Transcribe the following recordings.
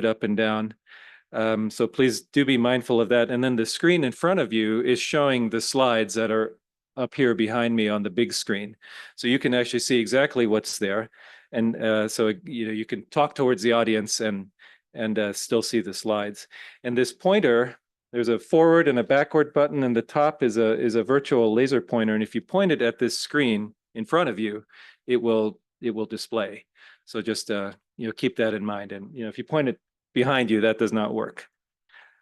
up and down. So please do be mindful of that. And then the screen in front of you is showing the slides that are up here behind me on the big screen. So you can actually see exactly what's there. And so you can talk towards the audience and still see the slides. And this pointer, there's a forward and a backward button, and the top is a virtual laser pointer. And if you point it at this screen in front of you, it will display. So just keep that in mind. And if you point it behind you, that does not work.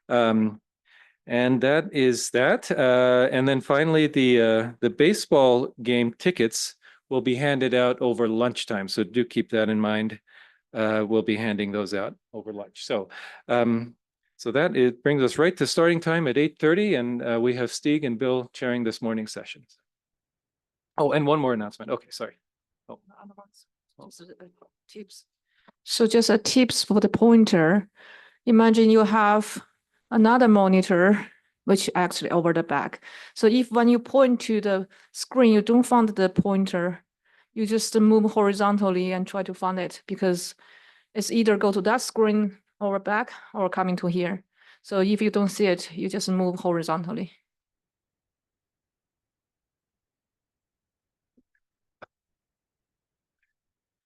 And that is that. And then finally, the baseball game tickets will be handed out over lunchtime. So do keep that in mind. We'll be handing those out over lunch. So that it brings us right to starting time at 8:30, and we have Stig and Bill chairing this morning's sessions. Oh, and one more announcement. Okay, sorry. Oh. Tips. So just a tips for the pointer. Imagine you have another monitor, which actually over the back. So if when you point to the screen, you don't find the pointer, you just move horizontally and try to find it, because it's either go to that screen over back or coming to here. So if you don't see it, you just move horizontally.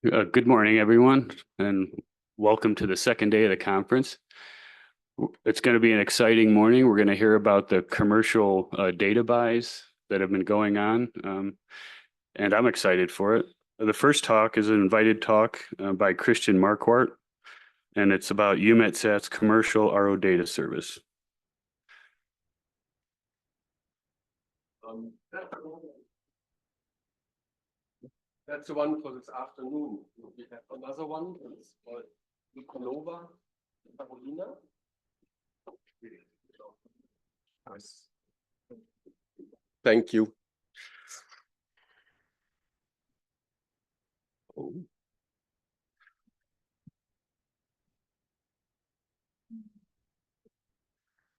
Good morning, everyone, and welcome to the second day of the conference. It's going to be an exciting morning. We're going to hear about the commercial data buys that have been going on, and I'm excited for it. The first talk is an invited talk by Christian Marquardt, and it's about EUMETSAT's commercial RO data service. That's the one for this afternoon. We have another one. It's called Nikolova, Karolina. Nice. Thank you.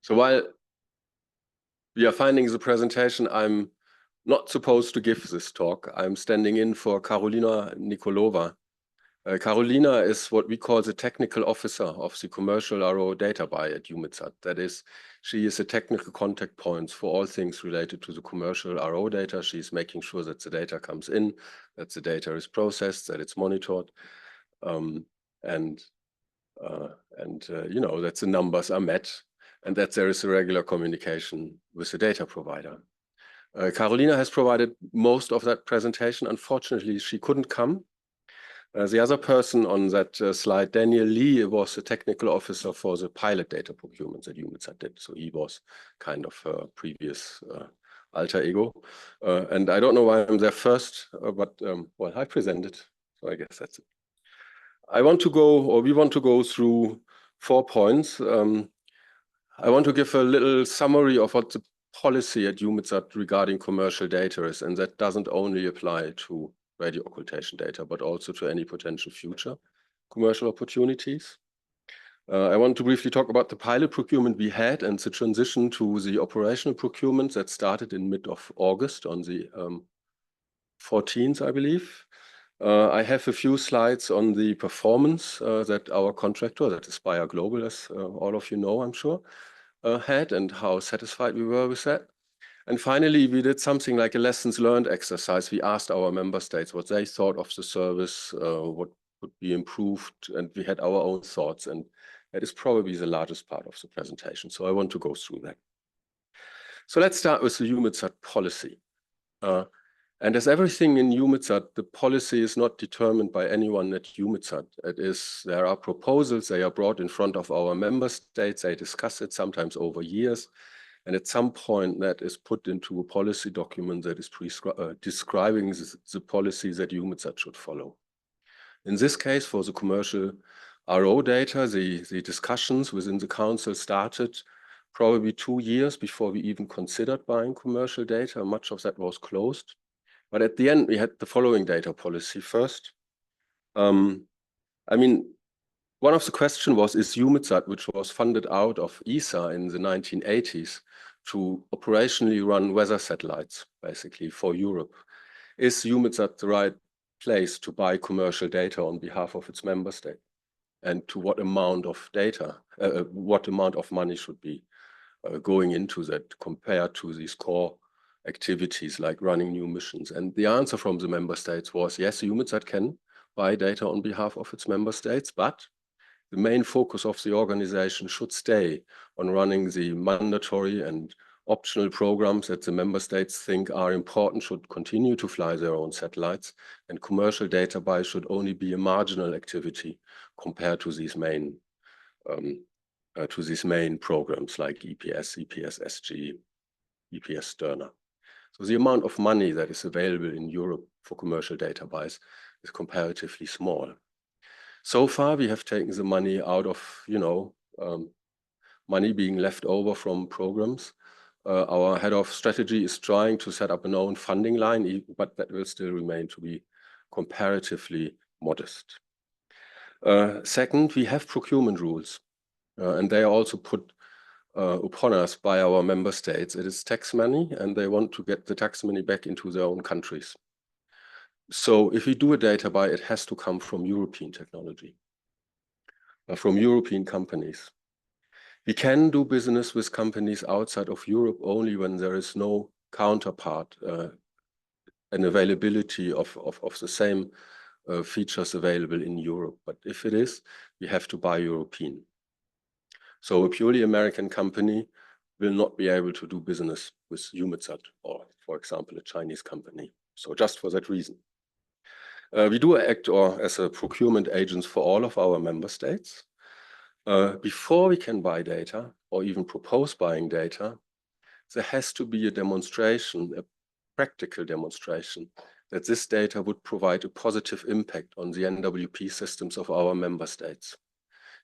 So while we are finding the presentation, I'm not supposed to give this talk. I'm standing in for Karolina Nikolova. Karolina is what we call the technical officer of the commercial RO data buy at EUMETSAT. That is, she is a technical contact point for all things related to the commercial RO data. She's making sure that the data comes in, that the data is processed, that it's monitored, that the numbers are met, and that there is a regular communication with the data provider. Karolina has provided most of that presentation. Unfortunately, she couldn't come. The other person on that slide, Daniel Lee, was the technical officer for the pilot data procurement that EUMETSAT did. So he was kind of her previous alter ego. And I don't know why I'm there first, but well, I presented, so I guess that's it. We want to go through 4 points. I want to give a little summary of what the policy at EUMETSAT regarding commercial data is, and that doesn't only apply to radio occultation data, but also to any potential future commercial opportunities. I want to briefly talk about the pilot procurement we had and the transition to the operational procurement that started in mid of August on the 14th, I believe. I have a few slides on the performance that our contractor, that is Bayer Global, as all of you know, I'm sure, had, and how satisfied we were with that. And finally, we did something like a lessons learned exercise. We asked our member states what they thought of the service, what could be improved, and we had our own thoughts. And that is probably the largest part of the presentation. So I want to go through that. So let's start with the EUMETSAT policy. And as everything in EUMETSAT, the policy is not determined by anyone at EUMETSAT. There are proposals, they are brought in front of our member states, they discuss it sometimes over years. And at some point that is put into a policy document that is describing the policy that EUMETSAT should follow. In this case, for the commercial RO data, the discussions within the council started probably 2 years before we even considered buying commercial data. Much of that was closed. But at the end, we had the following data policy first. One of the questions was, is EUMETSAT, which was funded out of ESA in the 1980s to operationally run weather satellites, basically, for Europe, is EUMETSAT the right place to buy commercial data on behalf of its member state? and to what amount of data, what amount of money should be going into that compared to these core activities like running new missions. And the answer from the member states was, yes, EUMETSAT can buy data on behalf of its member states, but the main focus of the organization should stay on running the mandatory and optional programs that the member states think are important, should continue to fly their own satellites, and commercial data buy should only be a marginal activity compared to these main programs like EPS, EPS-SG, EPS-Sterna. So the amount of money that is available in Europe for commercial data buys is comparatively small. So far, we have taken the money out of, money being left over from programs. Our head of strategy is trying to set up an own funding line, but that will still remain to be comparatively modest. Second, we have procurement rules, and they are also put upon us by our member states. It is tax money, and they want to get the tax money back into their own countries. So if we do a data buy, it has to come from European technology, from European companies. We can do business with companies outside of Europe only when there is no counterpart and availability of the same features available in Europe. But if it is, we have to buy European. So a purely American company will not be able to do business with EUMETSAT or, for example, a Chinese company. So just for that reason. We do act as a procurement agents for all of our member states. Before we can buy data or even propose buying data, there has to be a demonstration, a practical demonstration, that this data would provide a positive impact on the NWP systems of our member states.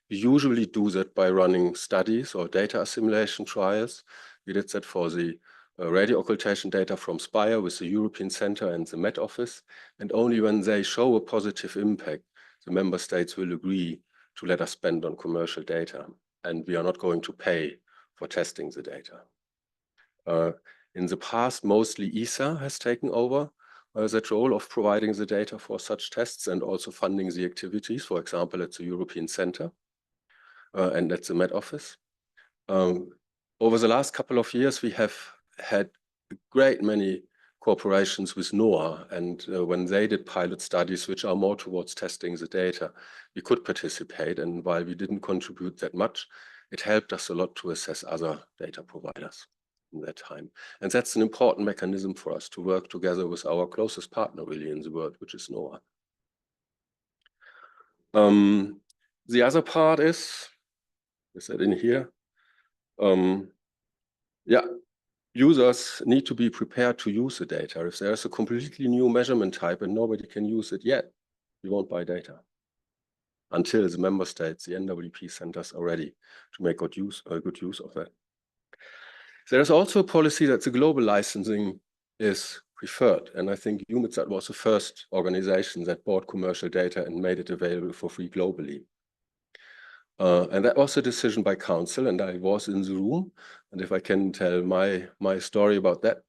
We usually do that by running studies or data assimilation trials. We did that for the radio occultation data from Spire with the European Center and the Met Office. And only when they show a positive impact, the member states will agree to let us spend on commercial data. And we are not going to pay for testing the data. In the past, mostly ESA has taken over that role of providing the data for such tests and also funding the activities, for example, at the European Center and at the Met Office. Over the last couple of years, we have had a great many cooperations with NOAA, and when they did pilot studies which are more towards testing the data, we could participate, and while we didn't contribute that much, it helped us a lot to assess other data providers in that time. And that's an important mechanism for us to work together with our closest partner really in the world, which is NOAA. The other part is that in here? Users need to be prepared to use the data. If there's a completely new measurement type and nobody can use it yet, we won't buy data until the member states, the NWP centers are ready to make good use of that. There's also a policy that the global licensing is preferred. And I think EUMETSAT was the first organization that bought commercial data and made it available for free globally. And that was a decision by council, and I was in the room. And if I can tell my story about that,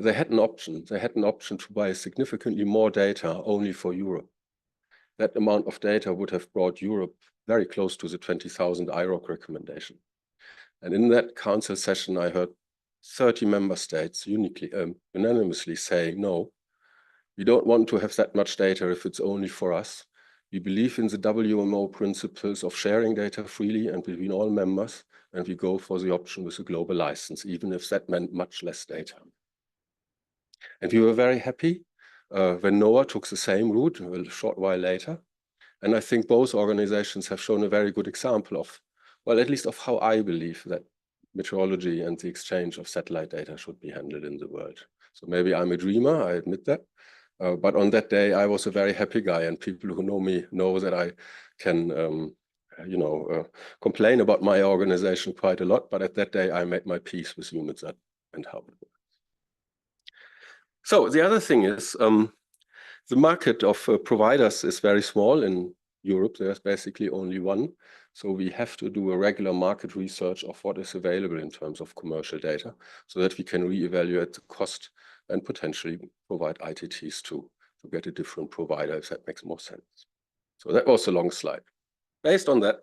they had an option. They had an option to buy significantly more data only for Europe. That amount of data would have brought Europe very close to the 20,000 IROC recommendation. And in that council session, I heard 30 member states unanimously saying, no, we don't want to have that much data if it's only for us. We believe in the WMO principles of sharing data freely and between all members, and we go for the option with a global license, even if that meant much less data. And we were very happy when NOAA took the same route a short while later. And I think both organizations have shown a very good example of, well, at least of how I believe that meteorology and the exchange of satellite data should be handled in the world. So maybe I'm a dreamer, I admit that. But on that day, I was a very happy guy, and people who know me know that I can, complain about my organization quite a lot. But at that day, I made my peace with EUMETSAT and how it works. So the other thing is the market of providers is very small in Europe. There's basically only one. So we have to do a regular market research of what is available in terms of commercial data so that we can reevaluate the cost and potentially provide ITTs to get a different provider if that makes more sense. So that was a long slide. based on that,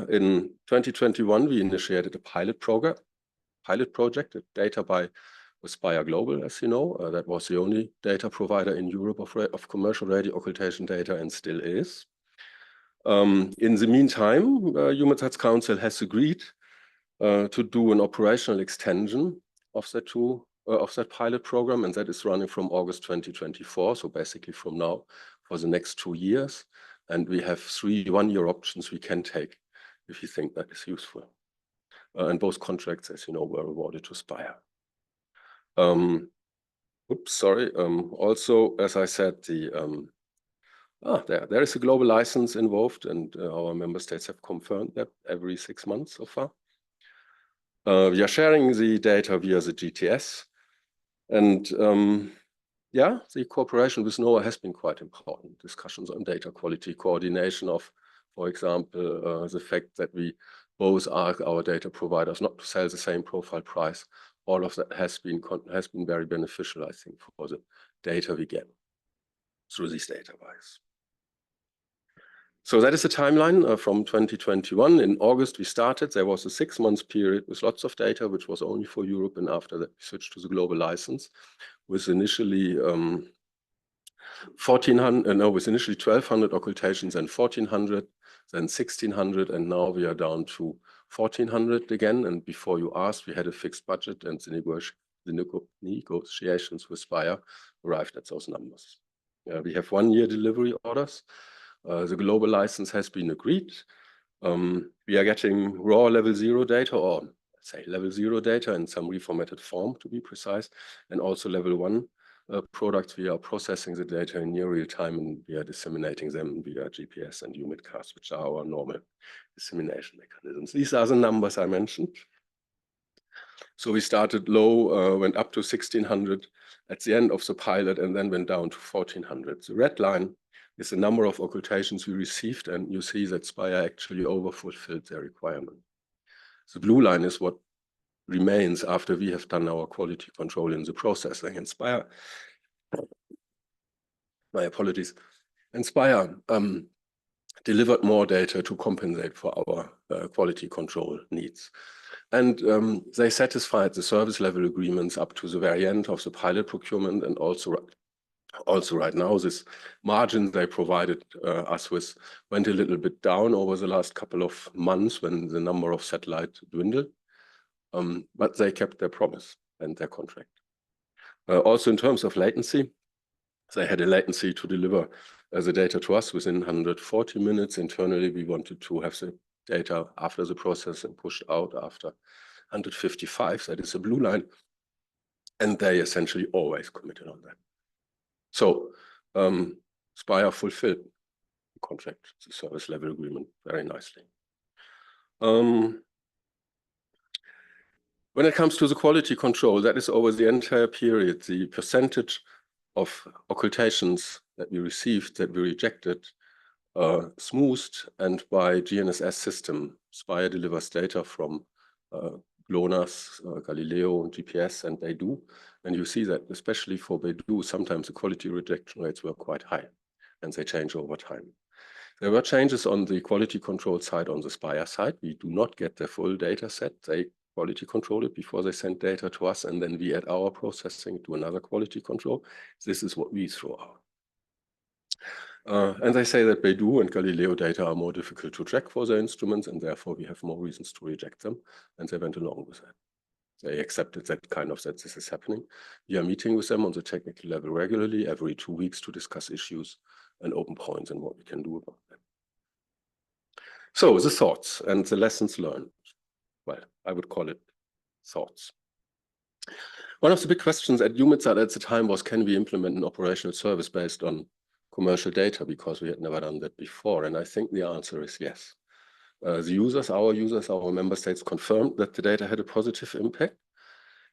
in 2021, we initiated a pilot project, a data buy with Spire Global, as you know. That was the only data provider in Europe of commercial radio occultation data and still is. In the meantime, EUMETSAT's council has agreed to do an operational extension of that pilot program, and that is running from August 2024, so basically from now for the next 2 years. And we have 3 one-year options we can take if you think that is useful. And both contracts, as you know, were awarded to Spire. Also, as I said, there is a global license involved, and our member states have confirmed that every 6 months so far. We are sharing the data via the GTS, and the cooperation with NOAA has been quite important. Discussions on data quality, coordination of, for example, the fact that we both ask our data providers not to sell the same profile price. All of that has been very beneficial, I think, for the data we get through these data buys. So that is the timeline from 2021. In August, we started. There was a 6-month period with lots of data, which was only for Europe. And after that, we switched to the global license with initially 1,200 occultations and 1,400, then 1,600, and now we are down to 1,400 again. And before you asked, we had a fixed budget, and the negotiations with Spire arrived at those numbers. We have 1-year delivery orders. The global license has been agreed. We are getting raw level 0 data, or let's say level 0 data in some reformatted form, to be precise, and also level 1 products. We are processing the data in near real time, and we are disseminating them via GPS and EUMETCAST, which are our normal dissemination mechanisms. These are the numbers I mentioned. So we started low, went up to 1,600 at the end of the pilot, and then went down to 1,400. The red line is the number of occultations we received, and you see that Spire actually overfulfilled their requirement. The blue line is what remains after we have done our quality control in the processing. And Spire, my apologies, and Spire delivered more data to compensate for our quality control needs. And they satisfied the service level agreements up to the very end of the pilot procurement, and also right now, this margin they provided us with went a little bit down over the last couple of months when the number of satellites dwindled. But they kept their promise and their contract. Also, in terms of latency, they had a latency to deliver the data to us within 140 minutes. Internally, we wanted to have the data after the processing pushed out after 155. That is a blue line. And they essentially always committed on that. So Spire fulfilled the contract, the service level agreement, very nicely. When it comes to the quality control, that is over the entire period, the percentage of occultations that we received, that we rejected, smoothed, and by GNSS system, Spire delivers data from GLONASS, Galileo, GPS, and Beidou. And you see that, especially for Beidou, sometimes the quality rejection rates were quite high, and they change over time. There were changes on the quality control side, on the Spire side. We do not get the full data set. They quality control it before they send data to us, and then we add our processing to another quality control. This is what we throw out. And they say that Beidou and Galileo data are more difficult to track for their instruments, and therefore we have more reasons to reject them, and they went along with that. They accepted that this is happening. We are meeting with them on the technical level regularly, every 2 weeks, to discuss issues and open points and what we can do about them. So the thoughts and the lessons learned. Well, I would call it thoughts. One of the big questions at EUMETSAT at the time was, can we implement an operational service based on commercial data, because we had never done that before? And I think the answer is yes. Our member states confirmed that the data had a positive impact.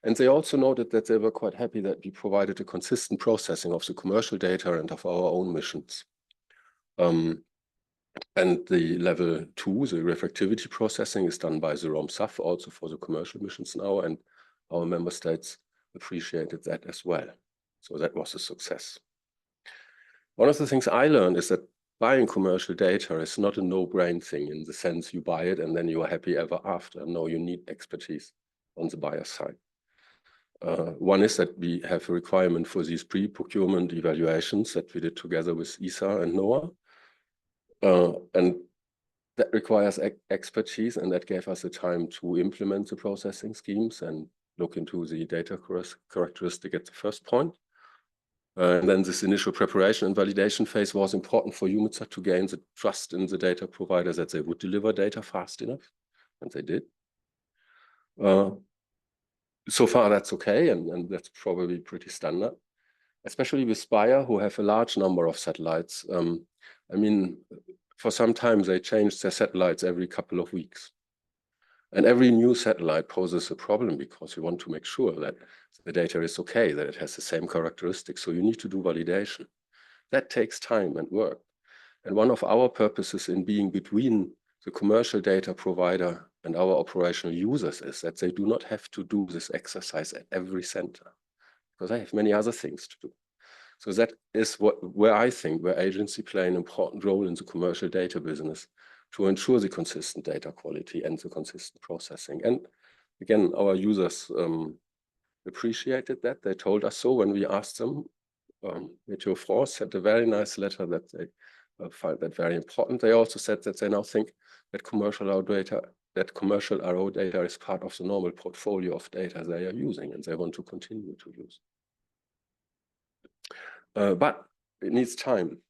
And they also noted that they were quite happy that we provided a consistent processing of the commercial data and of our own missions. And the level 2, the refractivity processing, is done by the ROMSAF also for the commercial missions now, and our member states appreciated that as well. So that was a success. One of the things I learned is that buying commercial data is not a no-brain thing in the sense you buy it and then you are happy ever after. No, you need expertise on the buyer side. One is that we have a requirement for these pre-procurement evaluations that we did together with ESA and NOAA. And that requires expertise, and that gave us the time to implement the processing schemes and look into the data characteristic at the first point. And then this initial preparation and validation phase was important for EUMETSAT to gain the trust in the data providers that they would deliver data fast enough, and they did. So far, that's okay, and that's probably pretty standard, especially with Spire, who have a large number of satellites. I mean, for some time, they change their satellites every couple of weeks. And every new satellite poses a problem because you want to make sure that the data is okay, that it has the same characteristics. So you need to do validation. That takes time and work. And one of our purposes in being between the commercial data provider and our operational users is that they do not have to do this exercise at every center, because they have many other things to do. So that is where I think where agency play an important role in the commercial data business to ensure the consistent data quality and the consistent processing. And again, our users appreciated that. They told us so when we asked them. Meteo France had a very nice letter that they find that very important. They also said that they now think that commercial RO data is part of the normal portfolio of data they are using, and they want to continue to use. But it needs time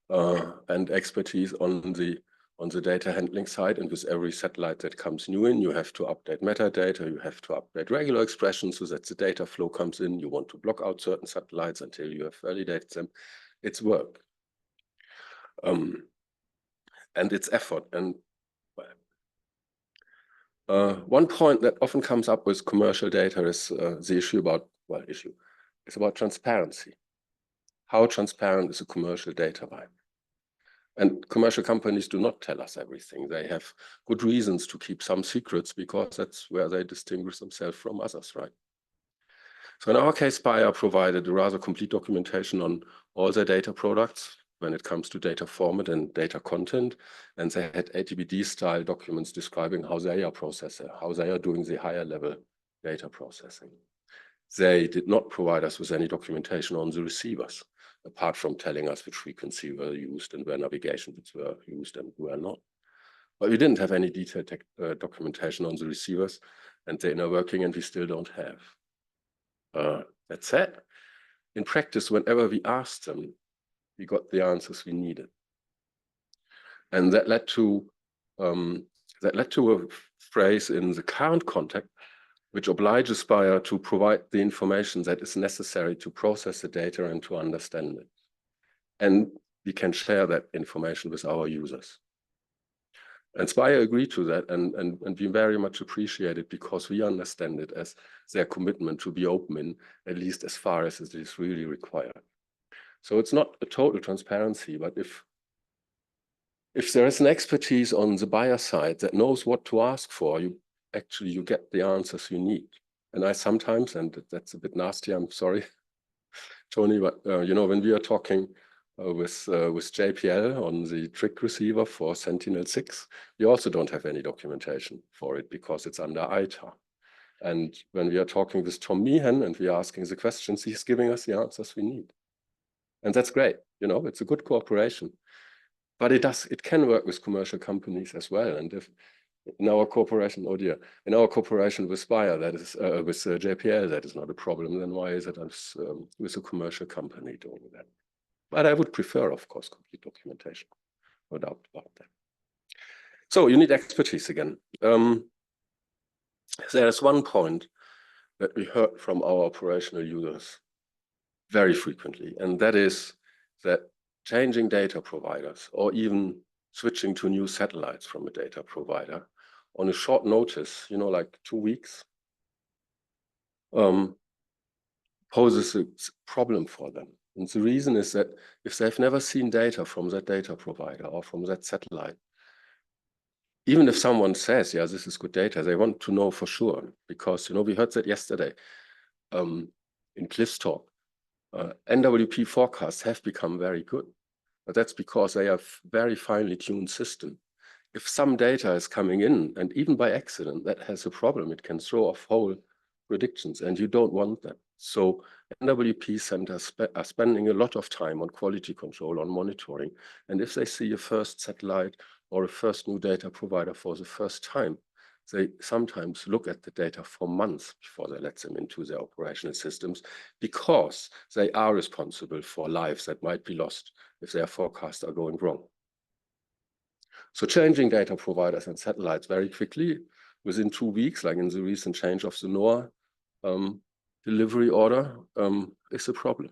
and expertise on the data handling side. And with every satellite that comes new in, you have to update metadata, you have to update regular expressions so that the data flow comes in. You want to block out certain satellites until you have validated them. It's work. And it's effort. And one point that often comes up with commercial data is the issue about, it's about transparency. How transparent is a commercial data buy? And commercial companies do not tell us everything. They have good reasons to keep some secrets because that's where they distinguish themselves from others, right? So in our case, Spire provided a rather complete documentation on all their data products when it comes to data format and data content. And they had ATBD style documents describing how they are processing, how they are doing the higher level data processing. They did not provide us with any documentation on the receivers, apart from telling us which frequency were used and where navigation bits were used and were not. But we didn't have any detailed documentation on the receivers and the inner working, and we still don't have. That said, in practice, whenever we asked them, we got the answers we needed. And that led to a phrase in the current context which obliges Spire to provide the information that is necessary to process the data and to understand it. And we can share that information with our users. And Spire agreed to that, and we very much appreciate it because we understand it as their commitment to be open in at least as far as it is really required. So it's not a total transparency, but if there is an expertise on the buyer side that knows what to ask for, you get the answers you need. And I sometimes, and that's a bit nasty, I'm sorry, Tony, but when we are talking with JPL on the trick receiver for Sentinel-6, we also don't have any documentation for it because it's under ITAR. And when we are talking with Tom Meehan and we are asking the questions, he's giving us the answers we need. And that's great, it's a good cooperation. But it can work with commercial companies as well. And if in our cooperation, in our cooperation with Spire, that is with JPL, that is not a problem, then why is it with a commercial company doing that? But I would prefer, of course, complete documentation, no doubt about that. So you need expertise again. There is one point that we heard from our operational users very frequently, and that is that changing data providers or even switching to new satellites from a data provider on a short notice, like 2 weeks, poses a problem for them. And the reason is that if they've never seen data from that data provider or from that satellite, even if someone says, yeah, this is good data, they want to know for sure. Because, we heard that yesterday in Cliff's talk, NWP forecasts have become very good. But that's because they have very finely tuned system. If some data is coming in, and even by accident, that has a problem, it can throw off whole predictions, and you don't want that. So NWP centers are spending a lot of time on quality control, on monitoring. And if they see a first satellite or a first new data provider for the first time, they sometimes look at the data for months before they let them into their operational systems, because they are responsible for lives that might be lost if their forecasts are going wrong. So changing data providers and satellites very quickly, within 2 weeks, like in the recent change of the NOAA delivery order, is a problem.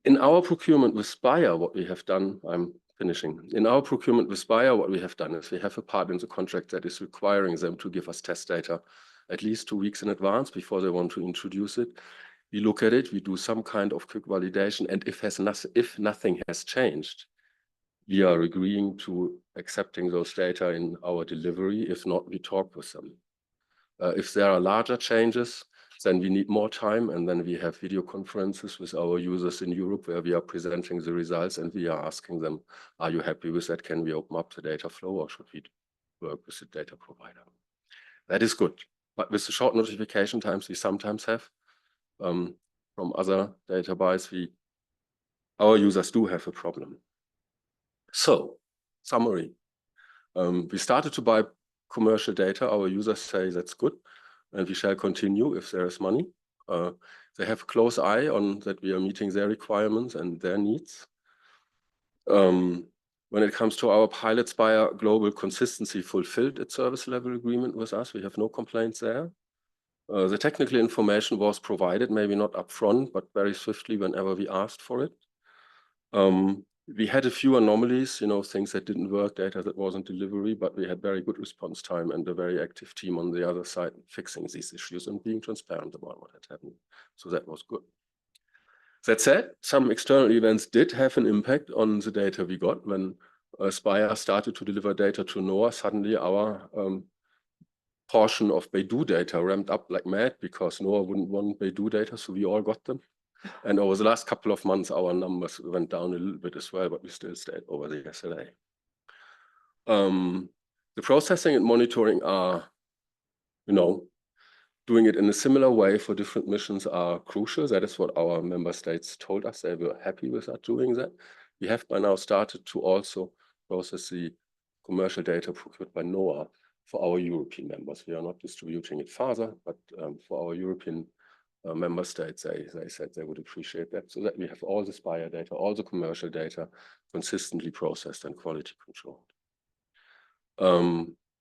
In our procurement with Spire, what we have done, I'm finishing. In our procurement with Spire, what we have done is we have a part in the contract that is requiring them to give us test data at least 2 weeks in advance before they want to introduce it. We look at it, we do some kind of quick validation, and if nothing has changed, we are agreeing to accepting those data in our delivery. If not, we talk with them. If there are larger changes, then we need more time, and then we have video conferences with our users in Europe where we are presenting the results and we are asking them, are you happy with that? Can we open up the data flow, or should we work with the data provider? That is good. But with the short notification times we sometimes have from other data buys, our users do have a problem. So, summary. We started to buy commercial data. Our users say that's good, and we shall continue if there is money. They have a close eye on that we are meeting their requirements and their needs. When it comes to our pilot, Spire Global Consistency fulfilled its service level agreement with us. We have no complaints there. The technical information was provided, maybe not upfront, but very swiftly whenever we asked for it. We had a few anomalies, things that didn't work, data that wasn't delivery, but we had very good response time and a very active team on the other side fixing these issues and being transparent about what had happened. So that was good. That said, some external events did have an impact on the data we got. When Spire started to deliver data to NOAA, suddenly our portion of Beidou data ramped up like mad because NOAA wouldn't want Beidou data, so we all got them. And over the last couple of months, our numbers went down a little bit as well, but we still stayed over the SLA. The processing and monitoring are, doing it in a similar way for different missions are crucial. That is what our member states told us. They were happy with us doing that. We have by now started to also process the commercial data procured by NOAA for our European members. We are not distributing it further, but for our European member states, they said they would appreciate that, so that we have all the Spire data, all the commercial data consistently processed and quality controlled.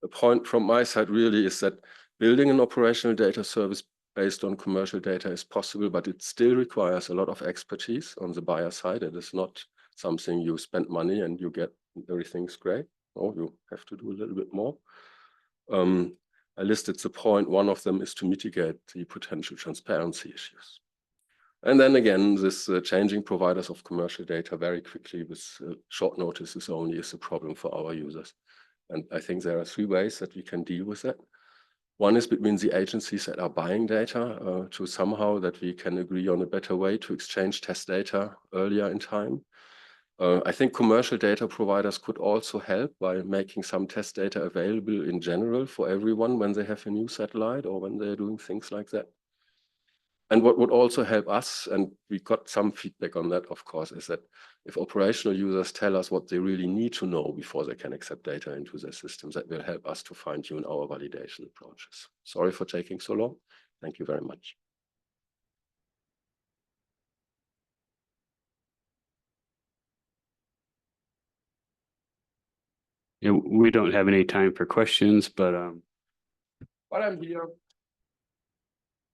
The point from my side really is that building an operational data service based on commercial data is possible, but it still requires a lot of expertise on the buyer side. It is not something you spend money and you get everything's great. No, you have to do a little bit more. I listed the point. One of them is to mitigate the potential transparency issues. And then again, this changing providers of commercial data very quickly with short notices only is a problem for our users. And I think there are 3 ways that we can deal with that. One is between the agencies that are buying data to somehow that we can agree on a better way to exchange test data earlier in time. I think commercial data providers could also help by making some test data available in general for everyone when they have a new satellite or when they're doing things like that. And what would also help us, and we got some feedback on that, of course, is that if operational users tell us what they really need to know before they can accept data into their systems, that will help us to fine-tune our validation approaches. Sorry for taking so long. Thank you very much. Yeah, we don't have any time for questions, but I'm here.